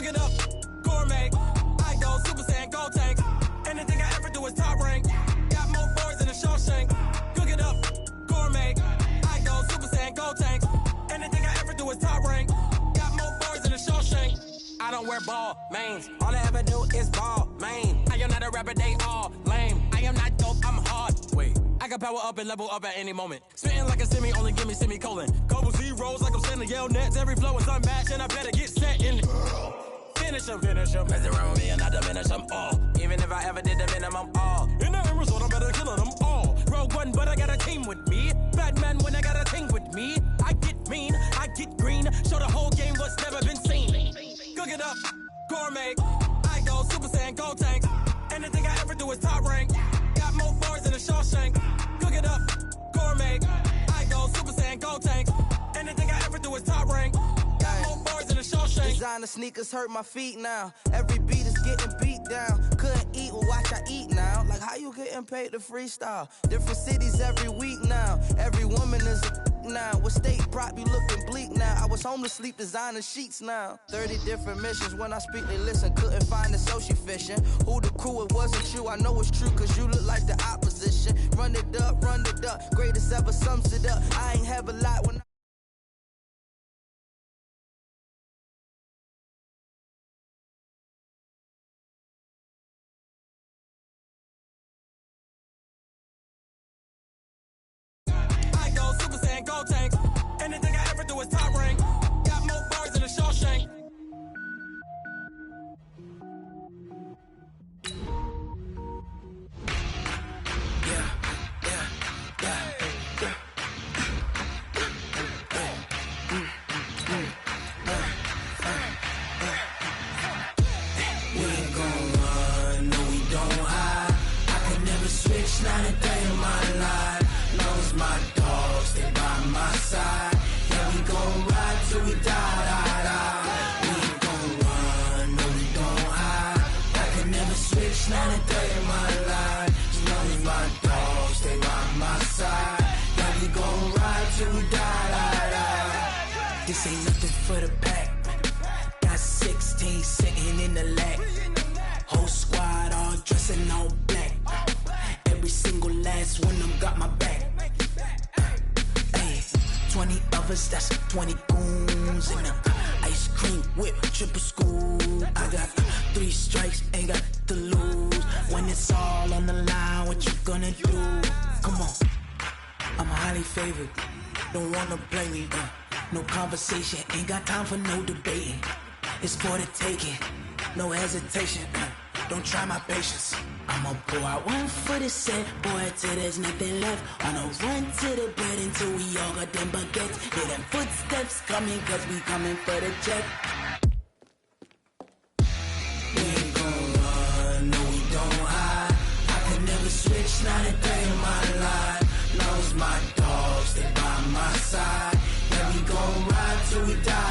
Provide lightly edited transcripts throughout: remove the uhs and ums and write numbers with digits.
it up, gourmet. I go Super Saiyan, gold tank. Anything I ever do is top rank. Got more boys in the Shawshank. Cook it up, gourmet. I go Super Saiyan, gold tank. Anything I ever do is top rank. Got more boys in the Shawshank. I don't wear ball mains. All I ever do is ball main. I am not a rapper, they all lame. I am not dope, I'm hard. Wait, I can power up and level up at any moment. Spitting like a semi, only give me semicolon. Couple zeros like I'm sending yell nets. Every flow is unmatched and I better get set in. Finish them. Mess around with me and I diminish them all. Even if I ever did the minimum all. In the end result, I'm better killing them all. Rogue One, but I got a team with me. Batman when I got a team with me. I get mean, I get green. Show the whole game what's never been seen. Cook it up, gourmet. I go Super Saiyan, gold tank. Anything I ever do is top rank. Got more bars in the Shawshank. Cook it up, gourmet. I go Super Saiyan, gold tank. Anything I ever do is top rank. Got more bars in the Shawshank. Designer sneakers hurt my feet now. Every beat is getting beat down. Couldn't eat, well watch I eat now. Like how you getting paid to freestyle? Different cities every week now. Every woman is a now. With state prop, you looking bleak now. I was home to sleep, designing sheets now. 30 different missions. When I speak, they listen. Couldn't find it, so she fishing. Who the crew, it wasn't you. I know it's true, cause you look like the opposition. Run it up. Greatest ever sums it up. I ain't have a lot when I go Super Saiyan, gold tank. Anything I ever do is top rank. Got more bars in the Shawshank. We ain't gon' run, no we don't hide. I can never switch, not a day in my life. Long as my dogs, they by my side. Yeah, we gon' ride till we die. We ain't gon' run, no we don't hide. I can never switch, not a day in my life. As long as my dogs, they by my side. Yeah, we gon' ride till we die. This ain't nothing for the pack. Got 16 sitting in the lag. Whole squad all dressing all black. Every single last one of them got my back. Hey, 20 of us, that's 20 goons in the ice cream whip, triple scoop. I got 3 strikes, ain't got to lose. When it's all on the line, what you gonna do? Come on, I'm highly favored. Don't wanna blame me. No conversation, ain't got time for no debating. It's for the taking, no hesitation. Don't try my patience. I'ma pull out one for the set, boy, till there's nothing left. On a run to the bed until we all got them baguettes. Hear them footsteps coming, cause we coming for the check. We ain't gon' run, no we don't hide. I can never switch, not a day in my life. Long as my dogs, they by my side. Yeah, we gon' ride till we die.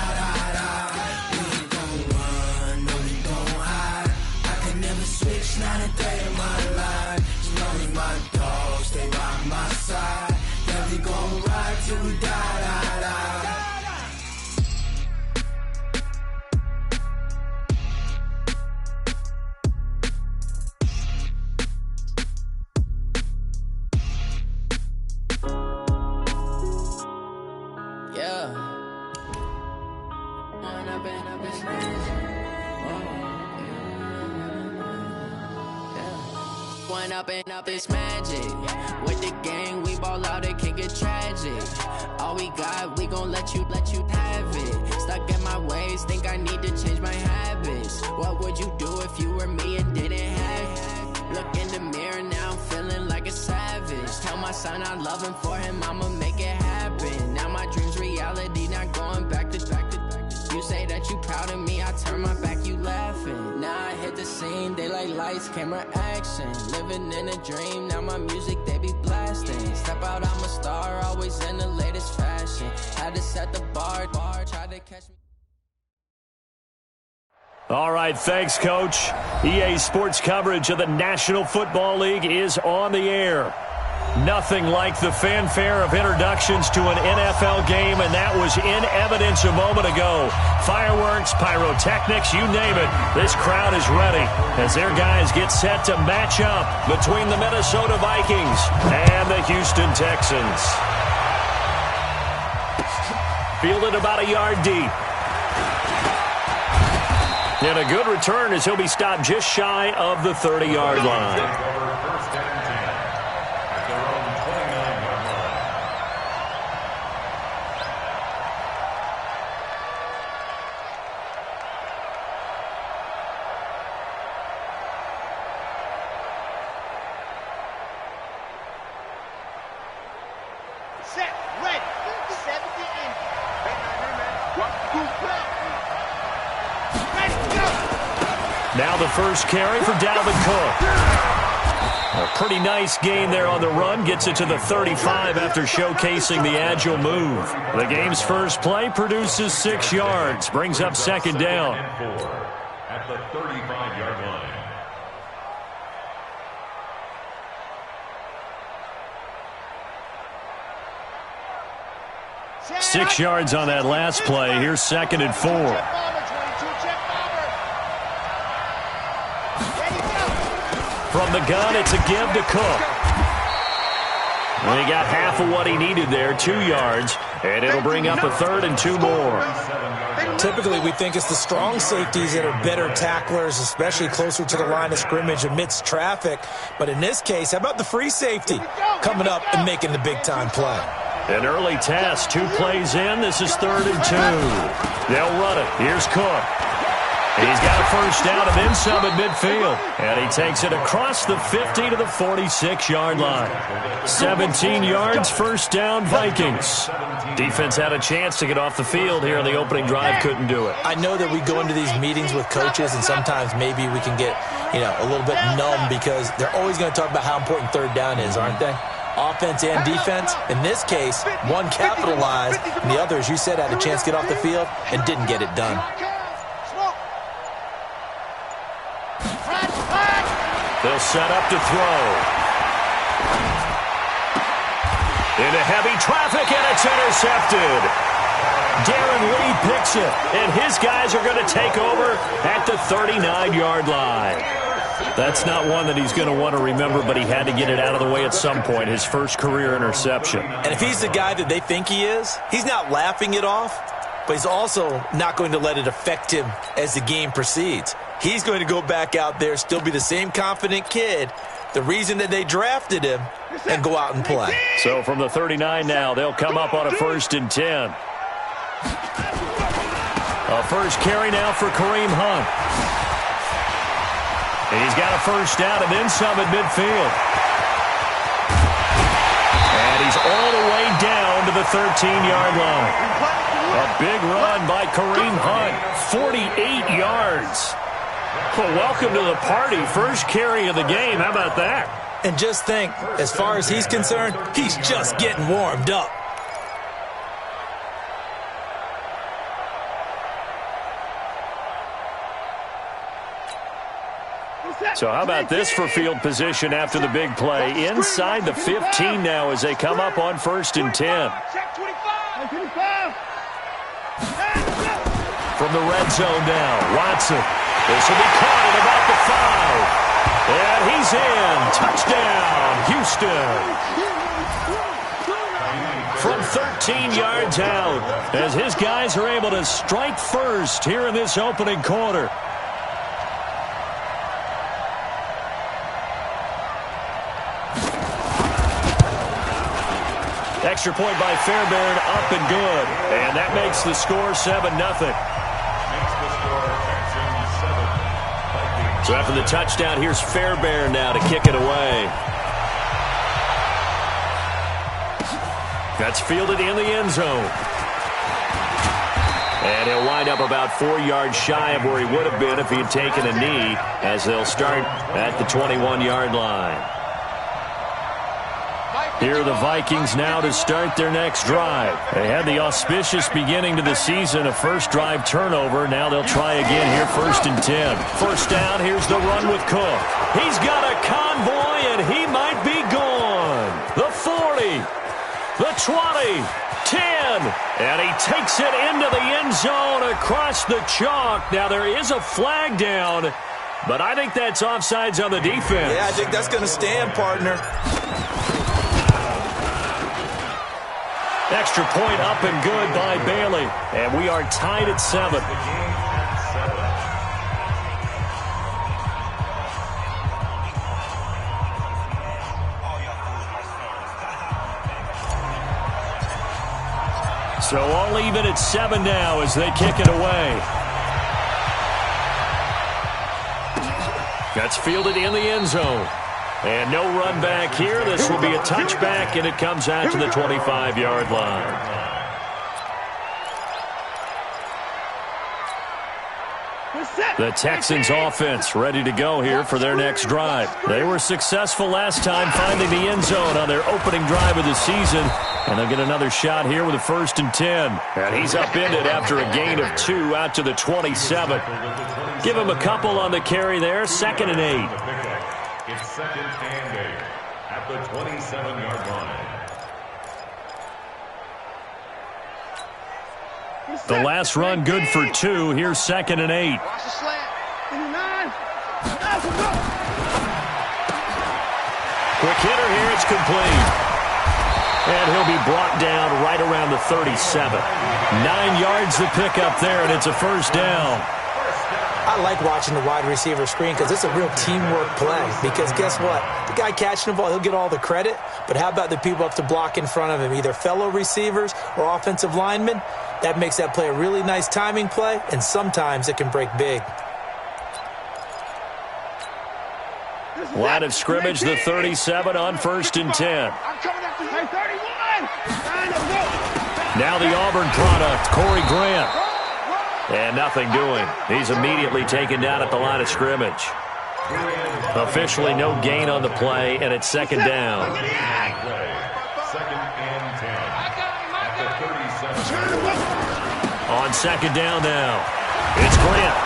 We ain't gon' run, no we don't hide. I can never switch, not a day in my life. As long as my dogs, they by my side. Yeah, we gon' ride till we die. Up it's magic. With the gang, we ball out, it can get tragic. All we got, we gon' let you have it. Stuck in my ways, think I need to change my habits. What would you do if you were me and didn't have it? Look in the mirror, now I'm feeling like a savage. Tell my son I love him, for him I'ma make it happen. Now my dream's reality, not going back to. You say that you proud of me, I turn my back, you laughing. Now I hit the scene, daylight lights, camera action. Living in a dream, now my music, they be blasting. Step out, I'm a star, always in the latest fashion. Had to set the bar, try to catch me. All right, thanks, Coach. EA Sports coverage of the National Football League is on the air. Nothing like the fanfare of introductions to an NFL game, and that was in evidence a moment ago. Fireworks, pyrotechnics, you name it. This crowd is ready as their guys get set to match up between the Minnesota Vikings and the Houston Texans. Fielded about a yard deep. And a good return as he'll be stopped just shy of the 30-yard line. Now the first carry for Dalvin Cook. A pretty nice gain there on the run. Gets it to the 35 after showcasing the agile move. The game's first play produces 6 yards. Brings up second down. At the 35-yard line. 6 yards on that last play. Here's 2nd and 4. From the gun, it's a give to Cook. And he got half of what he needed there, 2 yards, and it'll bring up a 3rd and 2 more. Typically, we think it's the strong safeties that are better tacklers, especially closer to the line of scrimmage amidst traffic. But in this case, how about the free safety coming up and making the big-time play? An early test, 2 plays in. This is 3rd and 2. They'll run it. Here's Cook. He's got a first down and then some at midfield. And he takes it across the 50 to the 46-yard line. 17 yards, first down, Vikings. Defense had a chance to get off the field here in the opening drive, couldn't do it. I know that we go into these meetings with coaches, and sometimes maybe we can get, a little bit numb because they're always going to talk about how important 3rd down is, aren't they? Offense and defense. In this case, one capitalized, and the other, as you said, had a chance to get off the field and didn't get it done. They'll set up to throw. Into heavy traffic, and it's intercepted. Darren Lee picks it, and his guys are going to take over at the 39-yard line. That's not one that he's going to want to remember, but he had to get it out of the way at some point, his first career interception. And if he's the guy that they think he is, he's not laughing it off, but he's also not going to let it affect him as the game proceeds. He's going to go back out there, still be the same confident kid, the reason that they drafted him, and go out and play. So from the 39 now, they'll come up on a 1st and 10. A first carry now for Kareem Hunt. And he's got a first down and then some at midfield. And he's all the way down to the 13-yard line. A big run by Kareem Hunt, 48 yards. Well, welcome to the party. First carry of the game. How about that? And just think, as far as he's concerned, he's just getting warmed up. So how about this for field position after the big play? Inside the 15 now as they come up on 1st and 10. From the red zone now, Watson. This will be caught at about the 5. And he's in. Touchdown, Houston. From 13 yards out as his guys are able to strike first here in this opening quarter. Extra point by Fairbairn, up and good. And that makes the score 7-0. So after the touchdown, here's Fairbairn now to kick it away. That's fielded in the end zone. And he'll wind up about 4 yards shy of where he would have been if he had taken a knee, as they'll start at the 21-yard line. Here are the Vikings now to start their next drive. They had the auspicious beginning to the season, a first drive turnover. Now they'll try again here, 1st and 10. First down, here's the run with Cook. He's got a convoy, and he might be gone. The the 20, 10, and he takes it into the end zone across the chalk. Now, there is a flag down, but I think that's offsides on the defense. Yeah, I think that's going to stand, partner. Extra point up and good by Bailey, and we are tied at 7. So all even at 7 now as they kick it away. That's fielded in the end zone. And no run back here. This will be a touchback, and it comes out to the 25-yard line. The Texans offense ready to go here for their next drive. They were successful last time finding the end zone on their opening drive of the season. And they'll get another shot here with a 1st and 10. And he's upended after a gain of 2 out to the 27. Give him a couple on the carry there. 2nd and 8. It's 2nd and 8 at the 27-yard line. The last run good for 2. Here's 2nd and 8. Watch the slant. Quick hitter here. It's complete. And he'll be brought down right around the 37. 9 yards to pick up there, and it's a 1st down. I like watching the wide receiver screen because it's a real teamwork play. Because guess what? The guy catching the ball, he'll get all the credit. But how about the people up to block in front of him, either fellow receivers or offensive linemen? That makes that play a really nice timing play, and sometimes it can break big. Line of scrimmage, the 37 on 1st and 10. Now the Auburn product, Corey Grant. And nothing doing. He's immediately taken down at the line of scrimmage. Officially no gain on the play, and it's 2nd down. 2nd and 10 at the 37. On 2nd down now, it's Grant.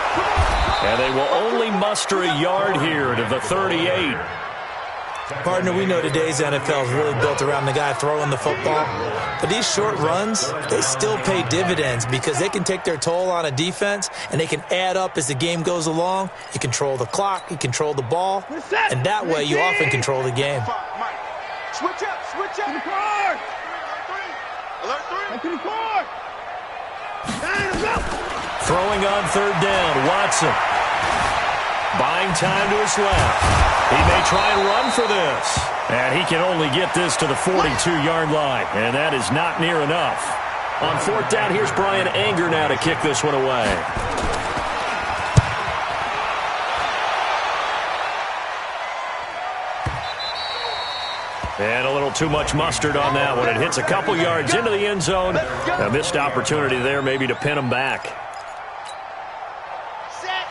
And they will only muster a yard here to the 38. Partner, we know today's NFL is really built around the guy throwing the football. But these short runs, they still pay dividends because they can take their toll on a defense, and they can add up as the game goes along. You control the clock, you control the ball, and that way you often control the game. Switch up. Alert 3. Throwing on 3rd down, Watson. Buying time to his left. He may try and run for this. And he can only get this to the 42-yard line. And that is not near enough. On 4th down, here's Brian Anger now to kick this one away. And a little too much mustard on that one. It hits a couple yards into the end zone. A missed opportunity there maybe to pin him back.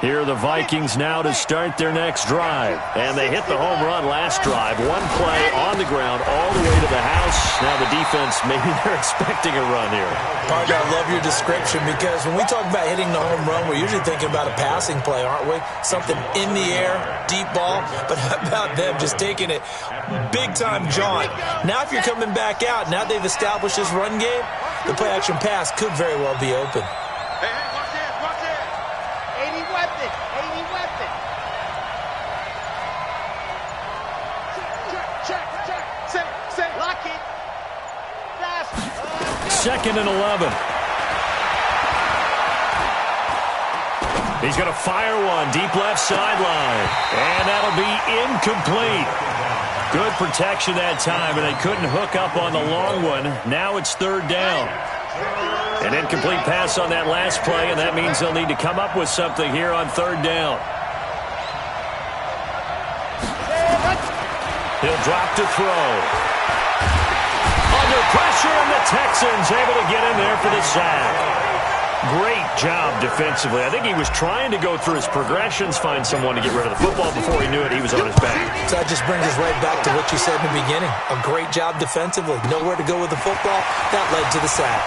Here are the Vikings now to start their next drive. And they hit the home run last drive. One play on the ground all the way to the house. Now the defense, maybe they're expecting a run here. Partner, I love your description because when we talk about hitting the home run, we're usually thinking about a passing play, aren't we? Something in the air, deep ball. But how about them just taking it big-time jaunt? Now if you're coming back out, now they've established this run game, the play-action pass could very well be open. Second and 11. He's going to fire one deep left sideline. And that'll be incomplete. Good protection that time, and they couldn't hook up on the long one. Now it's 3rd down. An incomplete pass on that last play, and that means they'll need to come up with something here on 3rd down. He'll drop to throw. Under pressure, and the Texans able to get in there for the sack. Great job defensively. I think he was trying to go through his progressions, find someone to get rid of the football. Before he knew it, he was on his back. So that just brings us right back to what you said in the beginning. A great job defensively. Nowhere to go with the football. That led to the sack.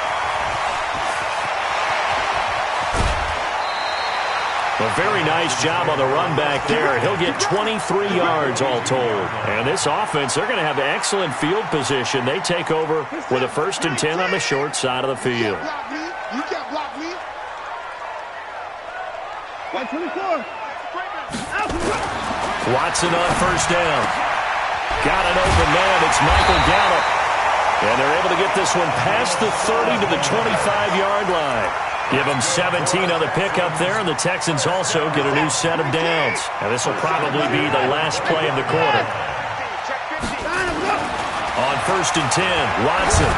A very nice job on the run back there. He'll get 23 yards all told. And this offense, they're going to have excellent field position. They take over with a 1st and 10 on the short side of the field. You can't block me. 124. Watson on 1st down. Got an open man. It's Michael Gallup. And they're able to get this one past the 30 to the 25-yard line. Give them 17 on the pickup there, and the Texans also get a new set of downs. And this will probably be the last play of the quarter. On 1st and 10, Watson.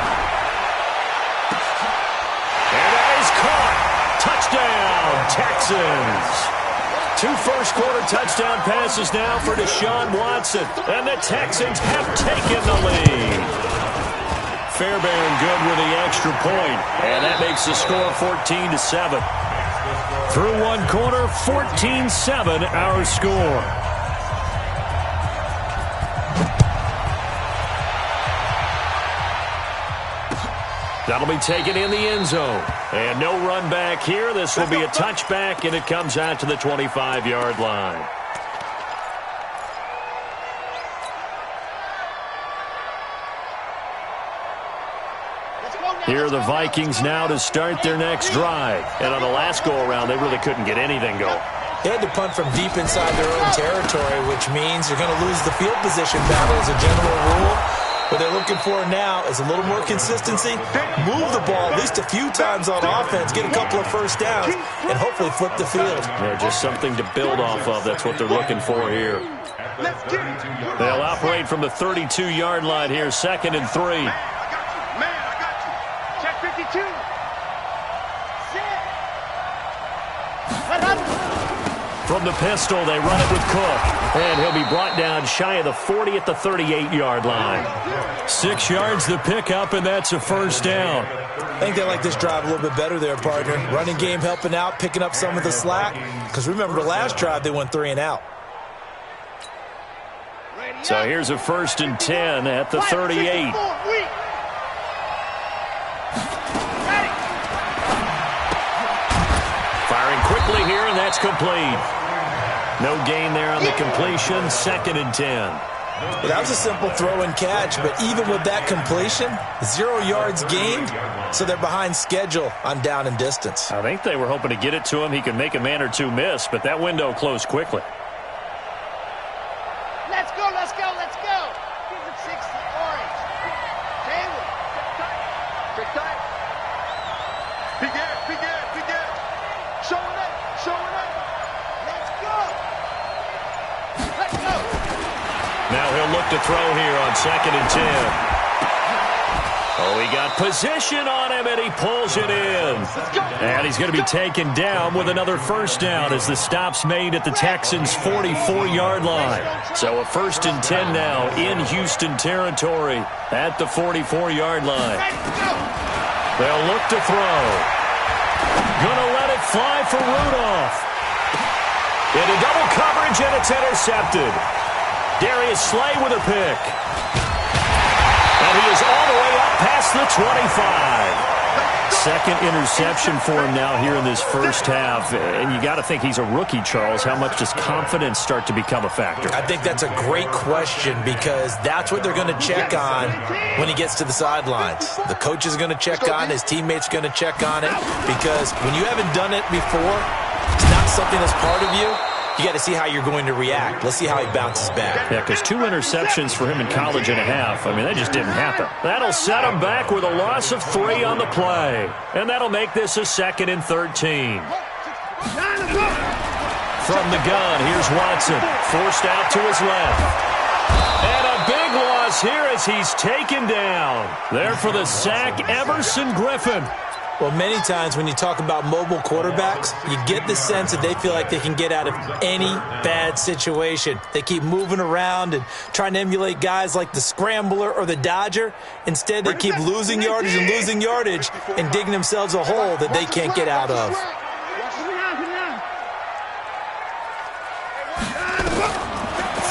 And that is caught. Touchdown, Texans. 2 first-quarter touchdown passes now for Deshaun Watson. And the Texans have taken the lead. Fairbairn good with the extra point, and that makes the score 14-7. Through 1 quarter, 14-7 our score. That'll be taken in the end zone. And no run back here. This will be a touchback, and it comes out to the 25-yard line. Here are the Vikings now to start their next drive. And on the last go-around, they really couldn't get anything going. They had to punt from deep inside their own territory, which means you're going to lose the field position battle as a general rule. What they're looking for now is a little more consistency, move the ball at least a few times on offense, get a couple of 1st downs, and hopefully flip the field. Yeah, just something to build off of. That's what they're looking for here. They'll operate from the 32-yard line here, 2nd and 3. From the pistol, they run it with Cook. And he'll be brought down shy of the 40 at the 38-yard line. 6 yards the pickup, and that's a 1st down. I think they like this drive a little bit better there, partner. Running game helping out, picking up some of the slack. Because remember, the last drive, they went 3 and out. So here's a 1st and 10 at the 38. Firing quickly here, and that's complete. No gain there on the completion, 2nd and 10. Well, that was a simple throw and catch, but even with that completion, 0 yards gained, so they're behind schedule on down and distance. I think they were hoping to get it to him. He could make a man or two miss, but that window closed quickly. Let's go, let's go, let's go. 60 orange. Taylor. Take time. Big air, big air, big air. Showing up, showing up. Let's go. Let's go. Now he'll look to throw here on 2nd and 10. Oh, he got position on him, and he pulls it in. And he's going to be taken down with another 1st down as the stop's made at the Texans' 44-yard line. So a 1st and 10 now in Houston territory at the 44-yard line. They'll look to throw. Gonna let it fly for Rudolph. Into double coverage, and it's intercepted. Darius Slay with a pick. And he is all the way up past the 25. 2nd interception for him now here in this 1st half. And you got to think he's a rookie, Charles. How much does confidence start to become a factor? I think that's a great question because that's what they're going to check on when he gets to the sidelines. The coach is going to check on, his teammates are going to check on it because when you haven't done it before, it's not something that's part of you. You got to see how you're going to react. Let's see how he bounces back. Yeah, because 2 interceptions for him in college and a half. I mean, that just didn't happen. That'll set him back with a loss of 3 on the play. And that'll make this a 2nd and 13. From the gun, here's Watson. Forced out to his left. And a big loss here as he's taken down. There for the sack, Everson Griffin. Well, many times when you talk about mobile quarterbacks, you get the sense that they feel like they can get out of any bad situation. They keep moving around and trying to emulate guys like the Scrambler or the Dodger. Instead, they keep losing yardage and digging themselves a hole that they can't get out of.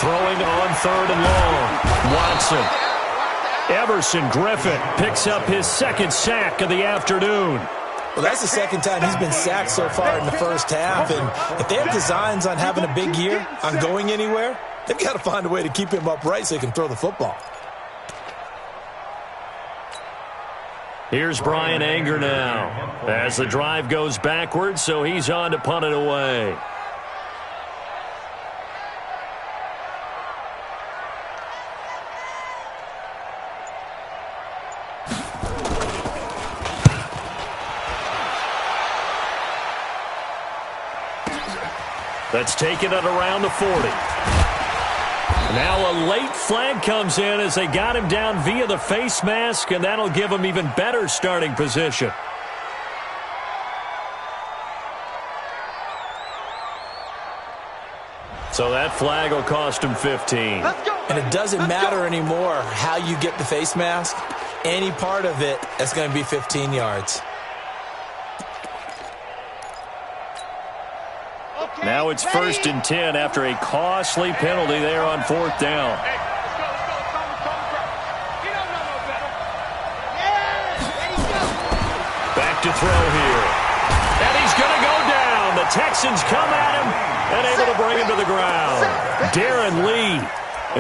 Throwing on 3rd and long. Watson. Everson Griffin picks up his 2nd sack of the afternoon. Well, that's the second time he's been sacked so far in the first half, and if they have designs on having a big year, on going anywhere, they've got to find a way to keep him upright so he can throw the football. Here's Brian Anger now as the drive goes backwards, so he's on to punt it away. That's taken it around the 40. Now a late flag comes in as they got him down via the face mask, and that'll give him even better starting position. So that flag will cost him 15. And it doesn't matter anymore how you get the face mask. Any part of it is going to be 15 yards. Now it's 1st and 10 after a costly penalty there on 4th down. Back to throw here. And he's going to go down. The Texans come at him and able to bring him to the ground. Darren Lee.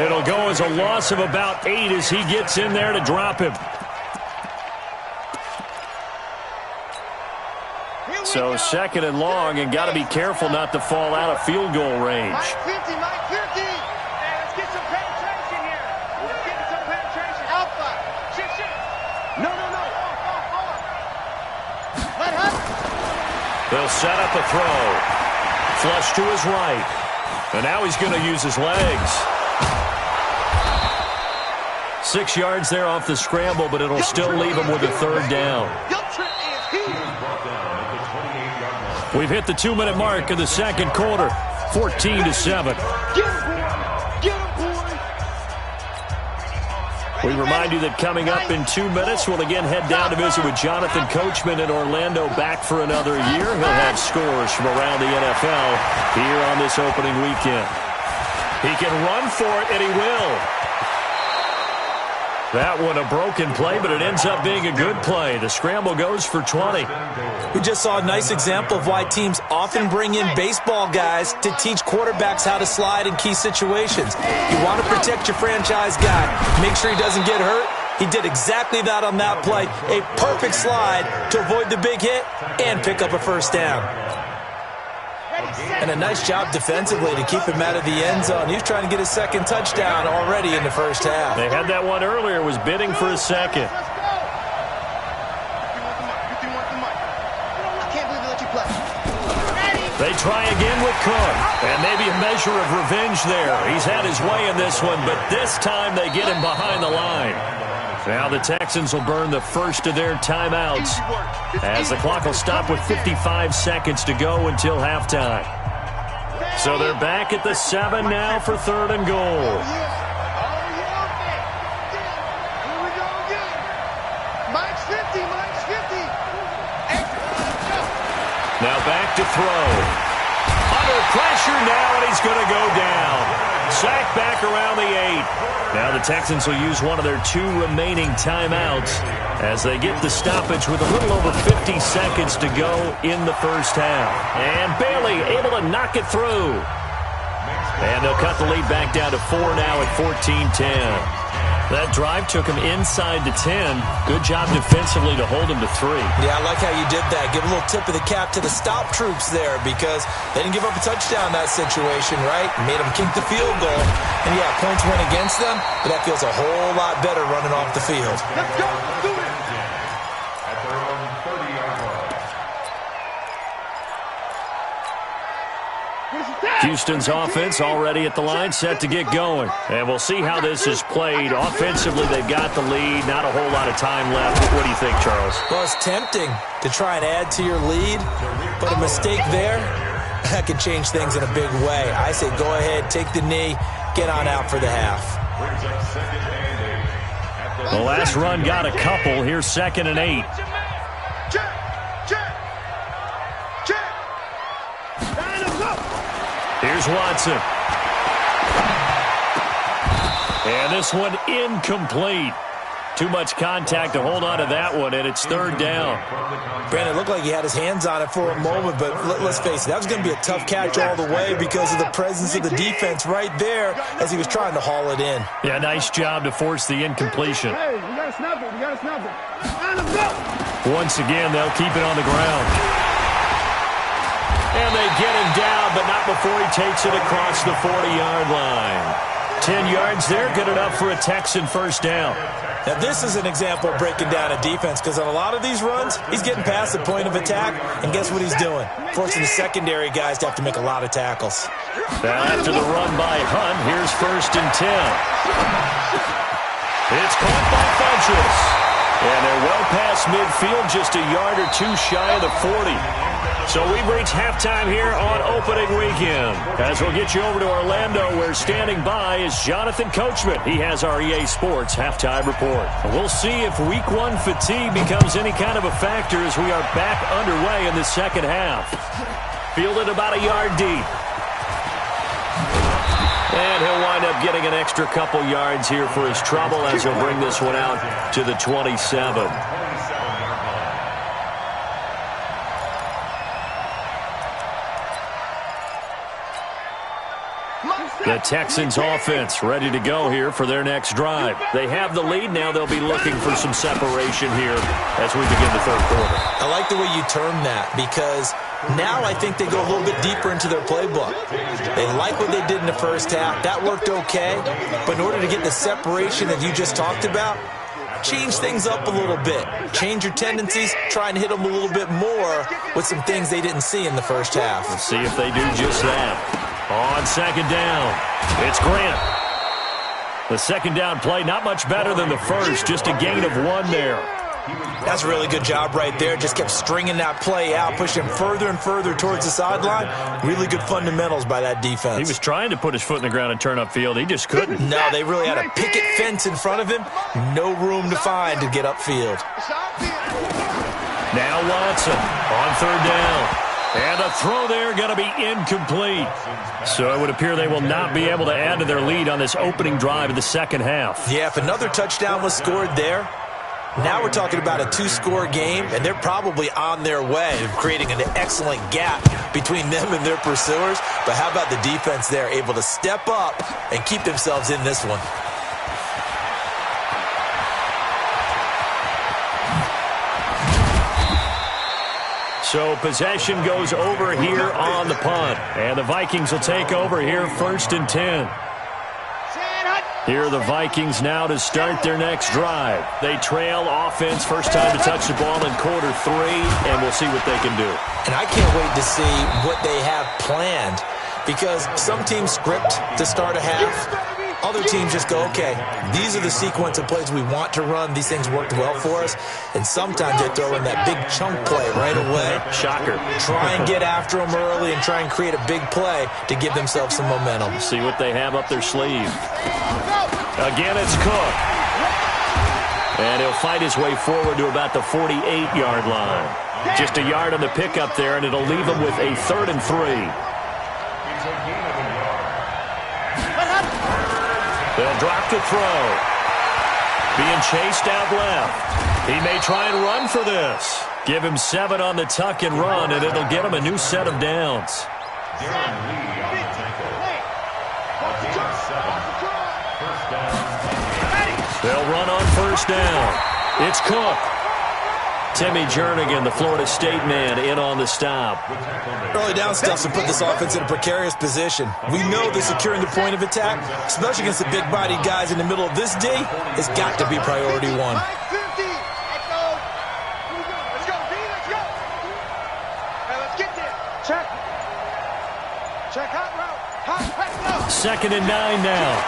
It'll go as a loss of about 8 as he gets in there to drop him. So 2nd and long, and got to be careful not to fall out of field goal range. Mike 50, Mike 50. Hey, let's get some penetration here. Let's get some penetration. Alpha. Shit. No. Off. Let up. They'll set up a throw. Flush to his right. And now he's going to use his legs. 6 yards there off the scramble, but it'll still leave him with a 3rd down. We've hit the 2-minute mark of the second quarter, 14-7. We remind you that coming up in 2 minutes, we'll again head down to visit with Jonathan Coachman in Orlando, back for another year. He'll have scores from around the NFL here on this opening weekend. He can run for it, and he will. That one a broken play, but it ends up being a good play. The scramble goes for 20. We just saw a nice example of why teams often bring in baseball guys to teach quarterbacks how to slide in key situations. You want to protect your franchise guy. Make sure he doesn't get hurt. He did exactly that on that play. A perfect slide to avoid the big hit and pick up a 1st down. And a nice job defensively to keep him out of the end zone. He was trying to get his 2nd touchdown already in the 1st half. They had that one earlier, was bidding for a 2nd. They try again with Cook, and maybe a measure of revenge there. He's had his way in this one, but this time they get him behind the line. Now the Texans will burn the first of their timeouts as the clock will stop with 55 seconds to go until halftime. So they're back at the 7 now for 3rd and goal. Mike's 50. Now back to throw. Under pressure now, and he's going to go down. Sacked back around the 8. Now the Texans will use one of their 2 remaining timeouts as they get the stoppage with a little over 50 seconds to go in the 1st half. And Bailey able to knock it through. And they'll cut the lead back down to 4 now at 14-10. That drive took him inside the 10. Good job defensively to hold him to 3. Yeah, I like how you did that. Give a little tip of the cap to the stop troops there because they didn't give up a touchdown in that situation, right? Made them kick the field goal. And, yeah, points went against them, but that feels a whole lot better running off the field. Let's go. Let's do it. At their own 30-yard line. Houston's offense already at the line, set to get going. And we'll see how this is played. Offensively, they've got the lead. Not a whole lot of time left. What do you think, Charles? Well, it's tempting to try and add to your lead, but a mistake there, that could change things in a big way. I say go ahead, take the knee, get on out for the half. The last run got a couple. Here's 2nd and 8. Here's Watson. And this one incomplete. Too much contact to hold on to that one, and it's third down. Brandon, it looked like he had his hands on it for a moment, but let's face it, that was going to be a tough catch all the way because of the presence of the defense right there as he was trying to haul it in. Yeah, nice job to force the incompletion. Hey, you got to snap it. You got to snap it. Let's go. Once again, they'll keep it on the ground. And they get him down, but not before he takes it across the 40-yard line. 10 yards there, good enough for a Texan first down. Now, this is an example of breaking down a defense because on a lot of these runs, he's getting past the point of attack, and guess what he's doing? Forcing the secondary guys to have to make a lot of tackles. Now, after the run by Hunt, here's 1st and 10. It's caught by Funchess. And they're well past midfield, just a yard or two shy of the 40. So we've reached halftime here on opening weekend. As we'll get you over to Orlando, where standing by is Jonathan Coachman. He has our EA Sports halftime report. We'll see if Week 1 fatigue becomes any kind of a factor as we are back underway in the second half. Fielded about a yard deep. And he'll wind up getting an extra couple yards here for his trouble as he'll bring this one out to the 27. The Texans offense ready to go here for their next drive. They have the lead. Now they'll be looking for some separation here as we begin the third quarter. I like the way you term that because now I think they go a little bit deeper into their playbook. They like what they did in the first half. That worked okay. But in order to get the separation that you just talked about, change things up a little bit. Change your tendencies. Try and hit them a little bit more with some things they didn't see in the first half. Let's see if they do just that. On second down, it's Grant. The second down play, not much better than the first, just a gain of 1 there. That's a really good job right there. Just kept stringing that play out, pushing him further and further towards the sideline. Really good fundamentals by that defense. He was trying to put his foot in the ground and turn upfield. He just couldn't. No, they really had a picket fence in front of him. No room to find to get upfield. Now Watson on third down. And the throw there going to be incomplete. So it would appear they will not be able to add to their lead on this opening drive of the second half. Yeah, if another touchdown was scored there, now we're talking about a 2-score game, and they're probably on their way of creating an excellent gap between them and their pursuers. But how about the defense there, able to step up and keep themselves in this one? So possession goes over here on the punt. And the Vikings will take over here 1st and 10. Here are the Vikings now to start their next drive. They trail offense, first time to touch the ball in quarter 3, and we'll see what they can do. And I can't wait to see what they have planned because some teams script to start a half. Other teams just go, okay, these are the sequence of plays we want to run. These things worked well for us. And sometimes they throw in that big chunk play right away. Shocker. Try and get after them early and try and create a big play to give themselves some momentum. See what they have up their sleeve. Again, it's Cook. And he'll fight his way forward to about the 48-yard line. Just a yard on the pickup there, and it'll leave him with a 3rd and 3. They'll drop to throw. Being chased out left. He may try and run for this. Give him 7 on the tuck and run, and it'll get him a new set of downs. They'll run on first down. It's Cook. Timmy Jernigan, the Florida State man, in on the stop. Early down stuff to put this offense in a precarious position. We know that securing the point of attack, especially against the big-bodied guys in the middle of this D, has got to be priority 1. Let's go, D, let's go. Hey, let's get there. Check. Check, hot route. Hot, 2nd and 9 now.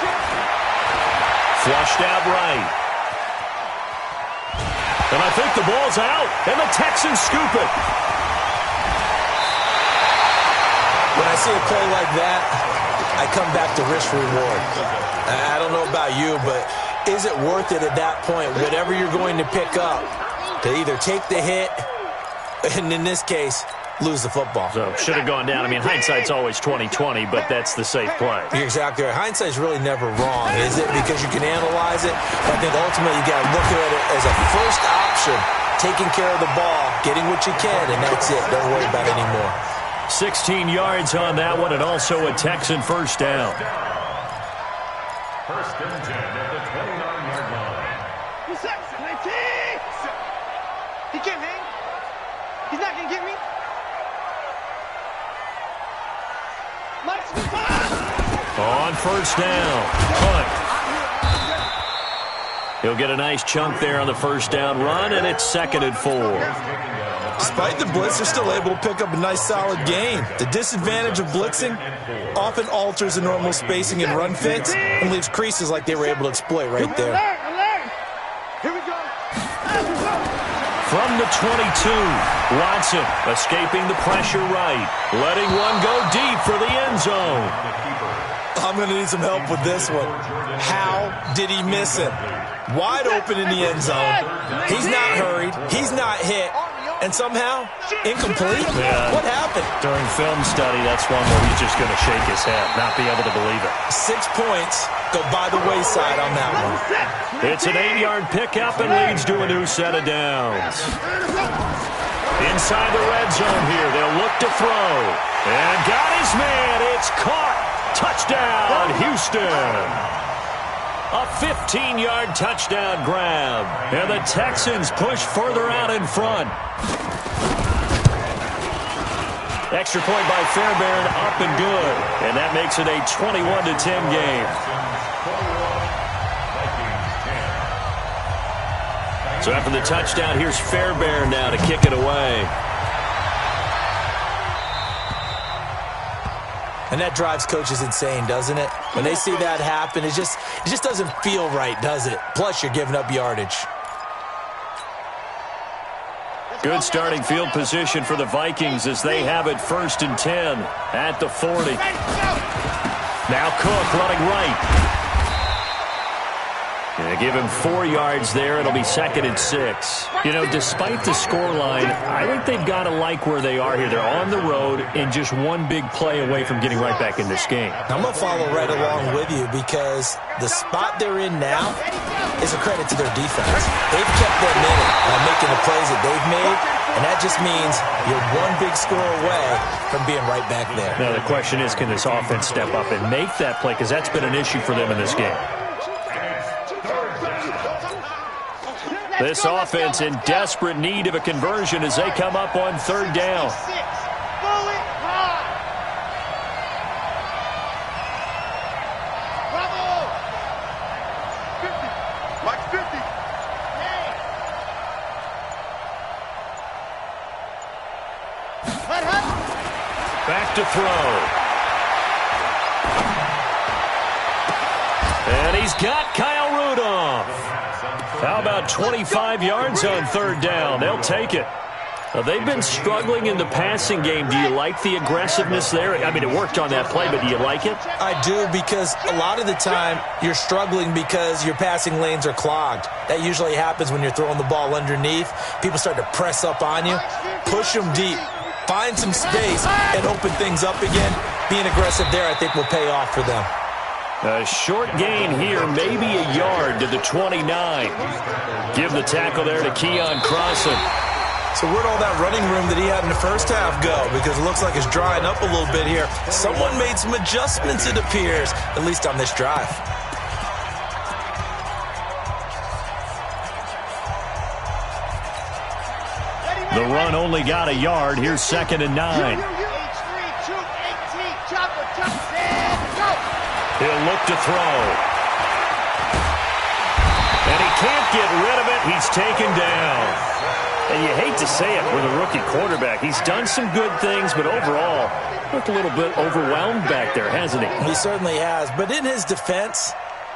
Flushed out right. And I think the ball's out, and the Texans scoop it. When I see a play like that, I come back to risk-reward. I don't know about you, but is it worth it at that point, whatever you're going to pick up, to either take the hit, and in this case, lose the football. So should have gone down. I mean, hindsight's always 20/20, but that's the safe play. You're exactly right. Hindsight's really never wrong, is it? Because you can analyze it. But I think ultimately you got to look at it as a first option, taking care of the ball, getting what you can, and that's it. Don't worry about it anymore. 16 yards on that one, and also a Texan first down. First and 10 at the 29-yard line. What's up, 19? He can't hang. He's not going to get me. On first down, punt. He'll get a nice chunk there on the first down run, and it's 2nd and 4. Despite the blitz, they're still able to pick up a nice, solid gain. The disadvantage of blitzing often alters the normal spacing and run fits and leaves creases like they were able to exploit right there. Here we go. From the 22, Watson escaping the pressure right, letting one go deep for the end zone. I'm going to need some help with this one. How did he miss it? Wide open in the end zone. He's not hurried. He's not hit. And somehow, incomplete? Yeah. What happened? During film study, that's one where he's just going to shake his head, not be able to believe it. 6 points go by the wayside on that one. It's an 8-yard pickup and leads to a new set of downs. Inside the red zone here, they'll look to throw. And got his man. It's caught. Touchdown, Houston. A 15-yard touchdown grab. And the Texans push further out in front. Extra point by Fairbairn, up and good. And that makes it a 21-10 game. So after the touchdown, here's Fairbairn now to kick it away. And that drives coaches insane, doesn't it? When they see that happen, it just doesn't feel right, does it? Plus, you're giving up yardage. Good starting field position for the Vikings as they have it 1st and 10 at the 40. Now Cook running right. And give him 4 yards there. It'll be 2nd and 6. You know, despite the scoreline, I think they've got to like where they are here. They're on the road and just one big play away from getting right back in this game. I'm going to follow right along with you because the spot they're in now is a credit to their defense. They've kept them in it by making the plays that they've made, and that just means you're one big score away from being right back there. Now, the question is, can this offense step up and make that play? Because that's been an issue for them in this game. This offense in desperate need of a conversion as they come up on 3rd down. Back to throw. And he's got Kyle Rudolph. How about 25 yards on 3rd down? They'll take it. They've been struggling in the passing game. Do you like the aggressiveness there? I mean, it worked on that play, but do you like it? I do, because a lot of the time you're struggling because your passing lanes are clogged. That usually happens when you're throwing the ball underneath. People start to press up on you. Push them deep. Find some space and open things up again. Being aggressive there, I think, will pay off for them. A short gain here, maybe a yard to the 29. Give the tackle there to Keon Crossan. So where'd all that running room that he had in the first half go? Because it looks like it's drying up a little bit here. Someone made some adjustments, it appears, at least on this drive. The run only got a yard. Here's 2nd and 9. He'll look to throw. And he can't get rid of it. He's taken down. And you hate to say it with a rookie quarterback. He's done some good things, but overall, looked a little bit overwhelmed back there, hasn't he? He certainly has. But in his defense,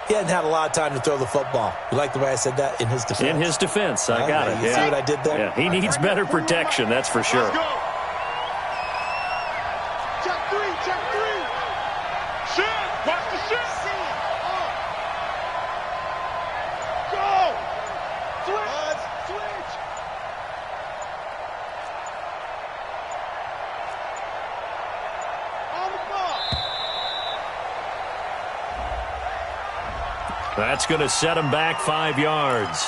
he hadn't had a lot of time to throw the football. You like the way I said that? In his defense? In his defense. I got it. You see what I did there? Yeah, he needs better protection, that's for sure. That's going to set him back 5 yards.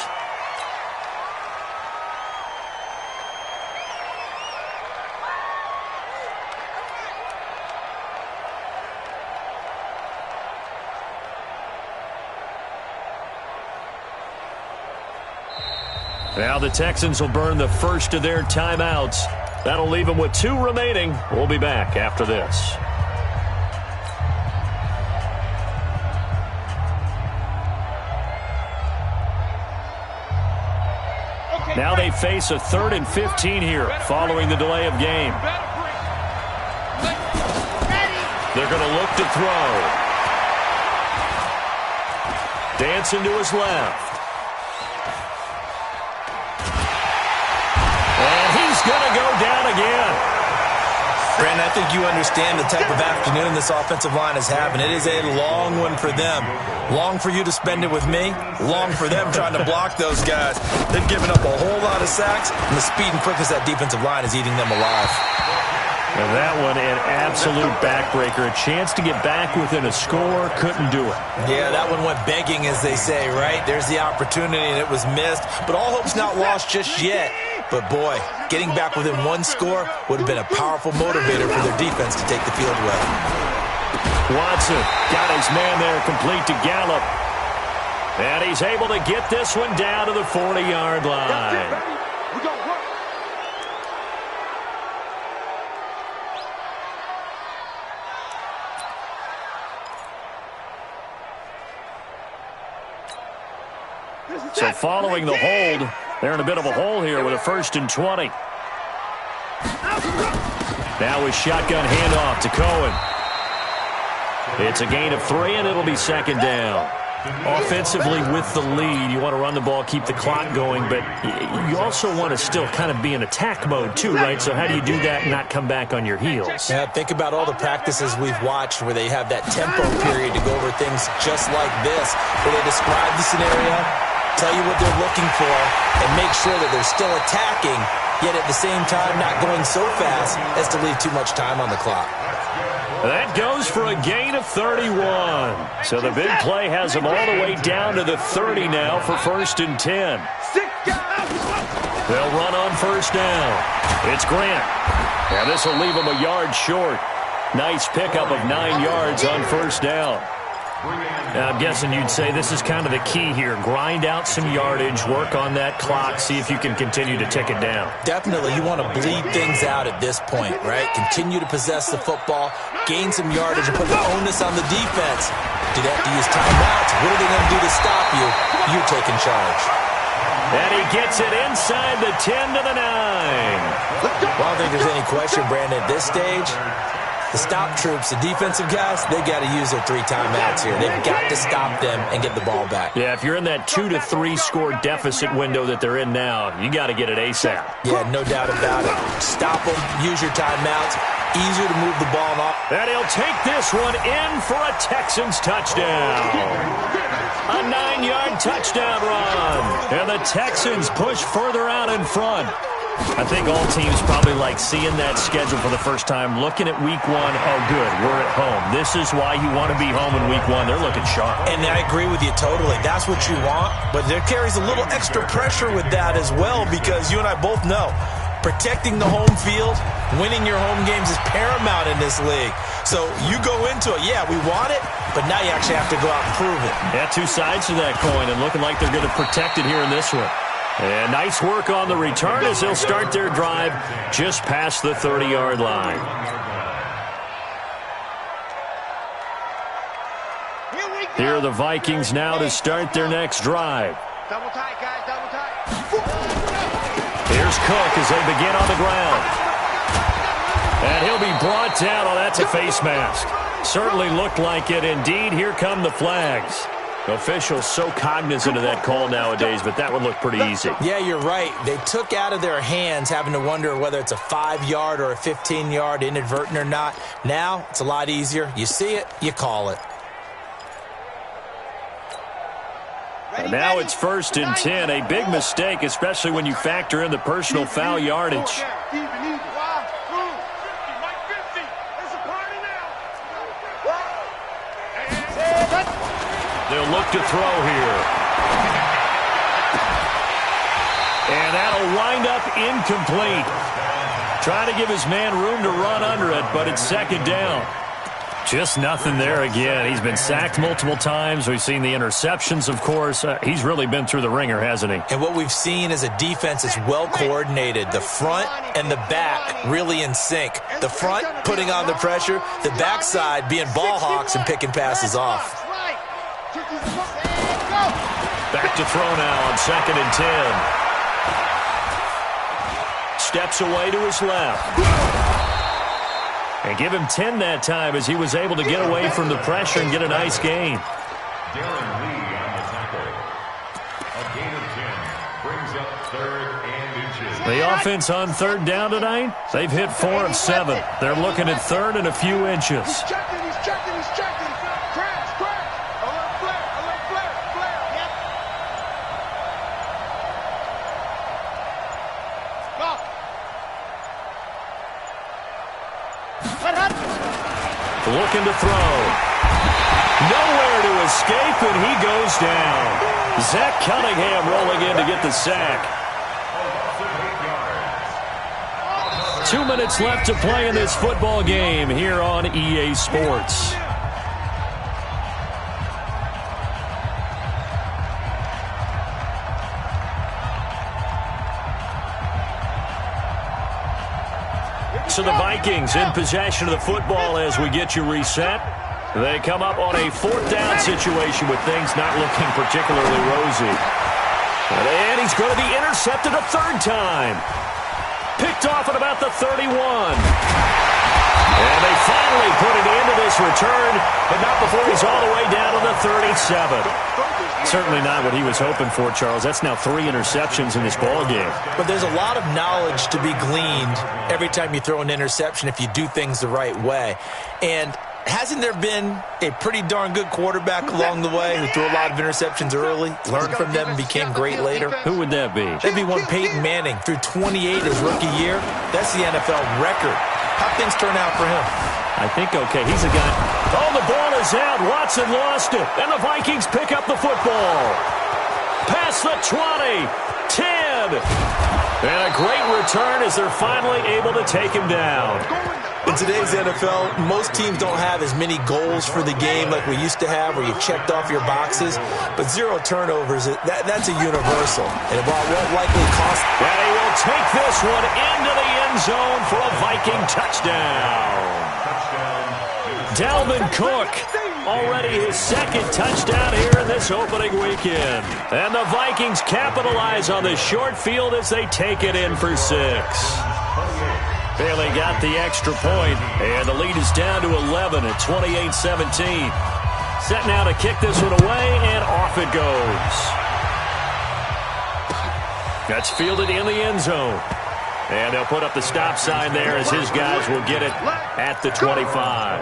Now the Texans will burn the first of their timeouts. That'll leave them with 2 remaining. We'll be back after this. Now they face a 3rd and 15 here following the delay of game. They're going to look to throw. Dancing to his left. And he's going to go down again. Brandon, I think you understand the type of afternoon this offensive line is having. It is a long one for them. Long for you to spend it with me. Long for them trying to block those guys. They've given up a whole lot of sacks, and the speed and quickness of that defensive line is eating them alive. And that one, an absolute backbreaker. A chance to get back within a score, couldn't do it. Yeah, that one went begging, as they say, right? There's the opportunity, and it was missed. But all hope's not lost just yet. But, boy, getting back within 1 score would have been a powerful motivator for their defense to take the field away. Watson got his man there, complete to Gallup. And he's able to get this one down to the 40-yard line. So following the hold, they're in a bit of a hole here with a 1st and 20. Now with shotgun handoff to Cohen. It's a gain of 3, and it'll be 2nd down. Offensively with the lead, you want to run the ball, keep the clock going, but you also want to still kind of be in attack mode too, right? So how do you do that and not come back on your heels? Yeah, think about all the practices we've watched where they have that tempo period to go over things just like this, where they describe the scenario, tell you what they're looking for, and make sure that they're still attacking, yet at the same time not going so fast as to leave too much time on the clock. That goes for a gain of 31. So the big play has them all the way down to the 30 now for 1st and 10. They'll run on 1st down. It's Grant. And this will leave them a yard short. Nice pickup of 9 yards on 1st down. Now, I'm guessing you'd say this is kind of the key here. Grind out some yardage, work on that clock, see if you can continue to tick it down. Definitely. You want to bleed things out at this point, right? Continue to possess the football, gain some yardage, and put the onus on the defense. Do that to use timeouts. What are they going to do to stop you? You're taking charge. And he gets it inside the 10 to the 9. Well, I don't think there's any question, Brandon, at this stage, the stop troops, the defensive guys, they've got to use their 3 timeouts here. They've got to stop them and get the ball back. Yeah, if you're in that 2 to 3 score deficit window that they're in now, you got to get it ASAP. Yeah, no doubt about it. Stop them, use your timeouts. Easier to move the ball off. And he'll take this one in for a Texans touchdown. A 9-yard touchdown run. And the Texans push further out in front. I think all teams probably like seeing that schedule for the first time, looking at week 1. Oh, good, we're at home. This is why you want to be home in week 1. They're looking sharp. And I agree with you totally. That's what you want. But there carries a little extra pressure with that as well, because you and I both know protecting the home field, winning your home games is paramount in this league. So you go into it, yeah, we want it, but now you actually have to go out and prove it. Yeah, 2 sides to that coin, and looking like they're going to protect it here in this one. And nice work on the return as they'll start their drive just past the 30-yard line. Here are the Vikings now to start their next drive. Double tight, guys, double tight. Here's Cook as they begin on the ground. And he'll be brought down. Oh, that's a face mask. Certainly looked like it. Indeed, here come the flags. Officials so cognizant of that call nowadays, but that would look pretty easy. Yeah, you're right. They took out of their hands having to wonder whether it's a 5-yard or a 15-yard, inadvertent or not. Now, it's a lot easier. You see it, you call it. And now it's 1st and 10. A big mistake, especially when you factor in the personal foul yardage. They'll He'll look to throw here. And that'll wind up incomplete. Trying to give his man room to run under it, but it's second down. Just nothing there again. He's been sacked multiple times. We've seen the interceptions, of course. He's really been through the ringer, hasn't he? And what we've seen is a defense that's well coordinated. The front and the back really in sync. The front putting on the pressure, the backside being ball hawks and picking passes off. Back to throw now on 2nd and 10. Steps away to his left. And give him 10 that time as he was able to get away from the pressure and get a nice gain. Darren Lee on the tackle. A gain of 10 brings up 3rd and inches. The offense on 3rd down tonight, they've hit 4 of 7. They're looking at 3rd and a few inches. He's checking. Crash. Alert flare. Yep. Go. Looking to throw. Nowhere to escape, and he goes down. Zach Cunningham rolling in to get the sack. 2 minutes left to play in this football game here on EA Sports. So the Vikings in possession of the football as we get you reset. They come up on a 4th down situation with things not looking particularly rosy. And he's going to be intercepted a 3rd time. Picked off at about the 31. And they finally put an end to this return, but not before he's all the way down to the 37. Certainly not what he was hoping for, Charles. That's now 3 interceptions in this ball game. But there's a lot of knowledge to be gleaned every time you throw an interception if you do things the right way. And hasn't there been a pretty darn good quarterback along the way who threw a lot of interceptions early, learned from them, and became great later? Who would that be? That'd be one Peyton Manning. Threw 28 his rookie year. That's the NFL record. How'd things turn out for him? I think okay. He's a guy. Oh, the ball is out. Watson lost it. And the Vikings pick up the football. Past the 20. 10. And a great return as they're finally able to take him down. In today's NFL, most teams don't have as many goals for the game like we used to have where you checked off your boxes. But 0 turnovers, that's a universal. And while it won't likely cost... And he will take this one into the end zone for a Viking touchdown. Dalvin Cook, already his 2nd touchdown here in this opening weekend. And the Vikings capitalize on the short field as they take it in for 6. Bailey got the extra point, and the lead is down to 11 at 28-17. Set now to kick this one away, and off it goes. That's fielded in the end zone. And they'll put up the stop sign there as his guys will get it at the 25.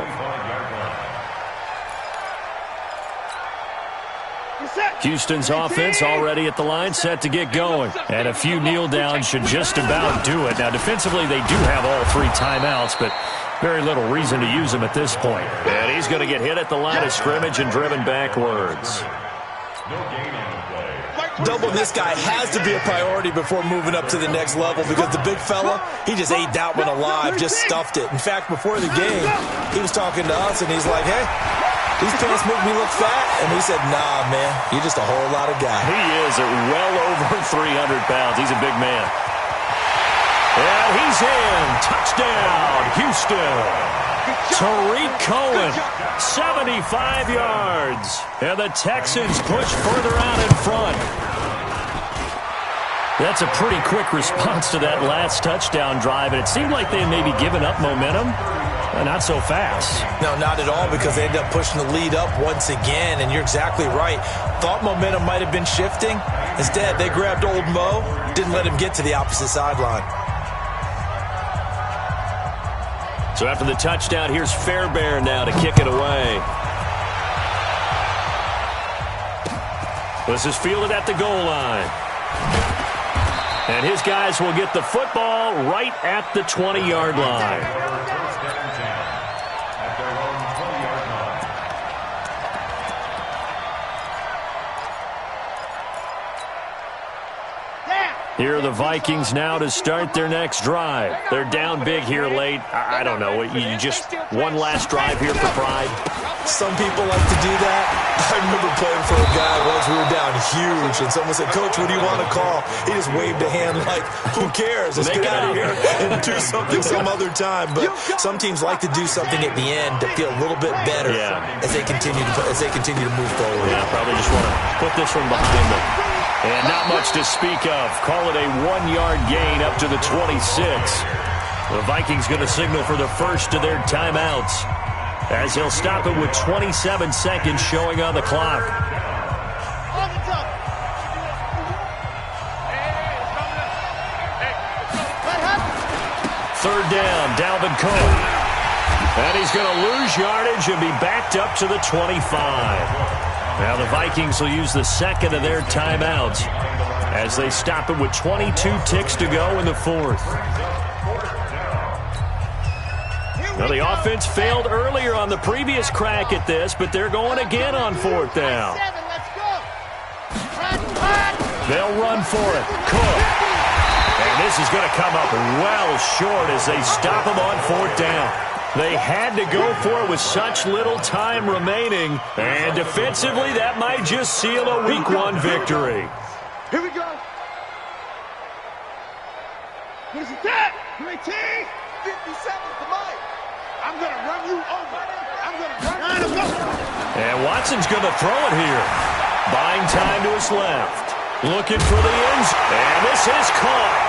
Houston's offense already at the line, set to get going. And a few kneel downs should just about do it. Now, defensively, they do have all 3 timeouts, but very little reason to use them at this point. And he's going to get hit at the line of scrimmage and driven backwards. Doubling this guy has to be a priority before moving up to the next level because the big fella, he just ate that one alive, just stuffed it. In fact, before the game, he was talking to us, and he's like, hey, these pants make me look fat. And we said, nah, man, you're just a whole lot of guy. He is at well over 300 pounds. He's a big man. And he's in. Touchdown, Houston. Tariq Cohen, 75 yards. And the Texans push further out in front. That's a pretty quick response to that last touchdown drive, and it seemed like they had maybe given up momentum. Not so fast. No, not at all, because they ended up pushing the lead up once again, and you're exactly right. Thought momentum might have been shifting. Instead, they grabbed old Mo, didn't let him get to the opposite sideline. So after the touchdown, here's Fairbairn now to kick it away. This is fielded at the goal line. And his guys will get the football right at the 20-yard line. Here are the Vikings now to start their next drive. They're down big here late. I don't know. You just one last drive here for pride. Some people like to do that. I remember playing for a guy once. We were down huge, and someone said, "Coach, what do you want to call?" He just waved a hand like, "Who cares? Let's get out of here and do something some other time." But some teams like to do something at the end to feel a little bit better as they continue to move forward. Yeah, probably just want to put this one behind them. And not much to speak of. Call it a 1-yard gain up to the 26. The Vikings going to signal for the first of their timeouts, as he'll stop it with 27 seconds showing on the clock. Third down, Dalvin Cook. And he's going to lose yardage and be backed up to the 25. Now the Vikings will use the second of their timeouts as they stop it with 22 ticks to go in the fourth. Now the offense failed earlier on the previous crack at this, but they're going again on fourth down. They'll run for it. Cook. And this is going to come up well short as they stop him on fourth down. They had to go for it with such little time remaining, and defensively that might just seal a Week 1 victory. Here we go. What is that? 19, 57 to Mike. I'm going to run you over. I'm going to run you over. And Watson's going to throw it here. Buying time to his left. Looking for the ends, and this is caught.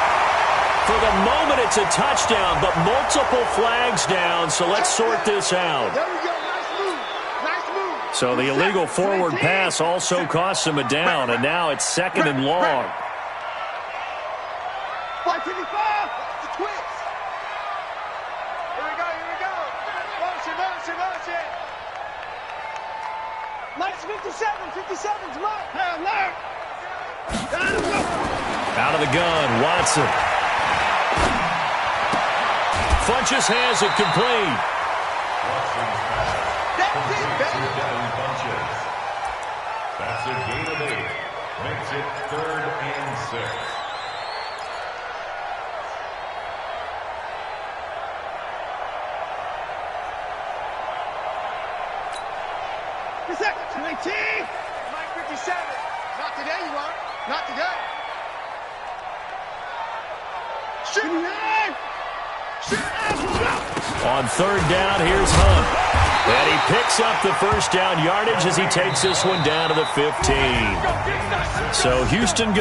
For the moment, it's a touchdown, but multiple flags down, so let's sort this out. There we go. Nice move. Nice move. So the illegal forward pass also costs him a down, and now it's second and long. 555. The Twins. Here we go. Here we go. Motion. Mike's 57. 57's Mike. Hell no. Out of the gun, Watson. Funches has it complete. That's it, baby. That's a gain of 8. Makes it 3rd and 6. The second. 19. Mike 57. Not today, you won't. Not today. Shoot. On third down, here's Hunt. And he picks up the first down yardage as he takes this one down to the 15. So Houston